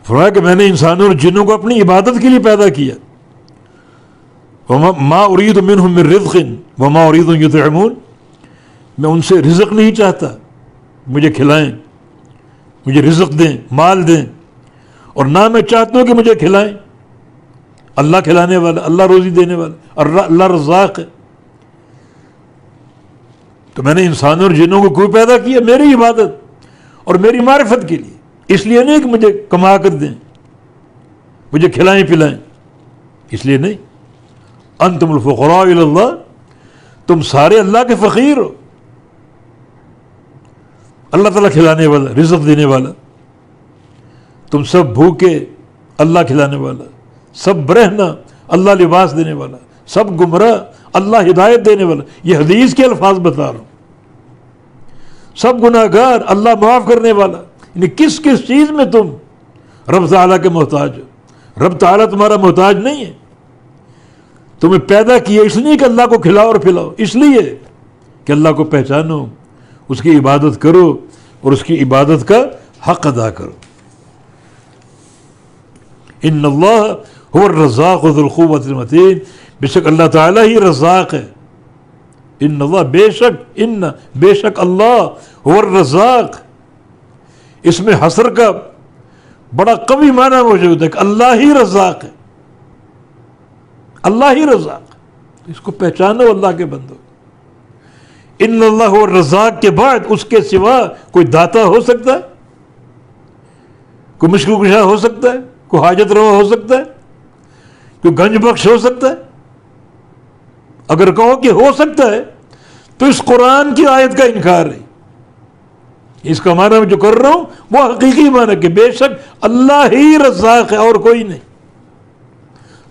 فرمایا کہ میں نے انسانوں اور جنوں کو اپنی عبادت کے لیے پیدا کیا. ما اريد منهم من رزق وما اريد ان يطعمون، میں ان سے رزق نہیں چاہتا، مجھے کھلائیں، مجھے رزق دیں، مال دیں، اور نہ میں چاہتا ہوں کہ مجھے کھلائیں. اللہ کھلانے والا، اللہ روزی دینے والا، اللہ رزاق ہے. تو میں نے انسانوں اور جنوں کو کیوں پیدا کیا؟ میری عبادت اور میری معرفت کے لیے. اس لیے نہیں کہ مجھے کما کر دیں، مجھے کھلائیں پلائیں، اس لیے نہیں. انتم الفقراء الی اللہ، تم سارے اللہ کے فقیر ہو. اللہ تعالیٰ کھلانے والا، رزق دینے والا. تم سب بھوکے، اللہ کھلانے والا. سب برہنہ، اللہ لباس دینے والا. سب گمراہ، اللہ ہدایت دینے والا. یہ حدیث کے الفاظ بتا رہا ہوں. سب گناہ گار، اللہ معاف کرنے والا. یعنی کس کس چیز میں تم رب تعالیٰ کے محتاج ہو؟ رب تعالیٰ تمہارا محتاج نہیں ہے. تمہیں پیدا کیا اس لیے کہ اللہ کو کھلاؤ اور پلاؤ، اس لیے کہ اللہ کو پہچانو، اس کی عبادت کرو اور اس کی عبادت کا حق ادا کرو. ان اللہ هو الرزاق ذو القوۃ المتین، بے شک اللہ تعالیٰ ہی رزاق ہے. ان اللہ، بے شک اللہ هو الرزاق. اس میں حصر کا بڑا قوی معنی موجود ہے کہ اللہ ہی رزاق ہے، اللہ ہی رزاق. اس کو پہچانو اللہ کے بندو. ان اللہ هو الرزاق کے بعد اس کے سوا کوئی داتا ہو سکتا ہے؟ کوئی مشکل کشا ہو سکتا ہے؟ کوئی حاجت روا ہو سکتا ہے؟ کوئی گنج بخش ہو سکتا ہے؟ اگر کہو کہ ہو سکتا ہے تو اس قرآن کی آیت کا انکار ہے. اس کا معنی میں جو کر رہا ہوں وہ حقیقی معنی کہ بے شک اللہ ہی رزاق ہے اور کوئی نہیں.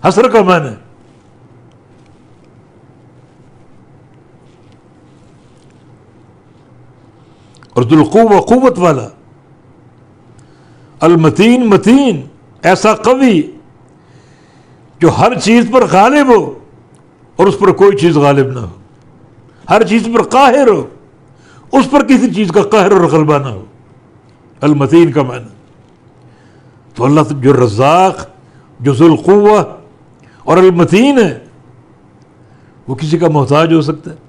حصر کا معنی ہے. اور ذو القوہ، قوت والا. المتین، متین، ایسا قوی جو ہر چیز پر غالب ہو اور اس پر کوئی چیز غالب نہ ہو. ہر چیز پر قاہر ہو، اس پر کسی چیز کا قہر اور غلبہ نہ ہو. المتین کا معنی. تو اللہ جو رزاق، جو ذو القوہ اور المتین ہے، وہ کسی کا محتاج ہو سکتا ہے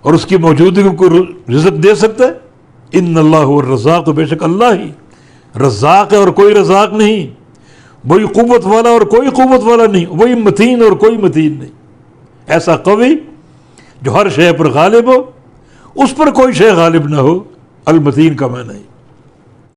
اور اس کی موجودگی کو رزق دے سکتا ہے. ان اللہ هو الرزاق، تو بے شک اللہ ہی رزاق ہے اور کوئی رزاق نہیں. وہی قوت والا اور کوئی قوت والا نہیں، وہی متین اور کوئی متین نہیں. ایسا قوی جو ہر شے پر غالب ہو، اس پر کوئی شے غالب نہ ہو. المتین کا معنی ہے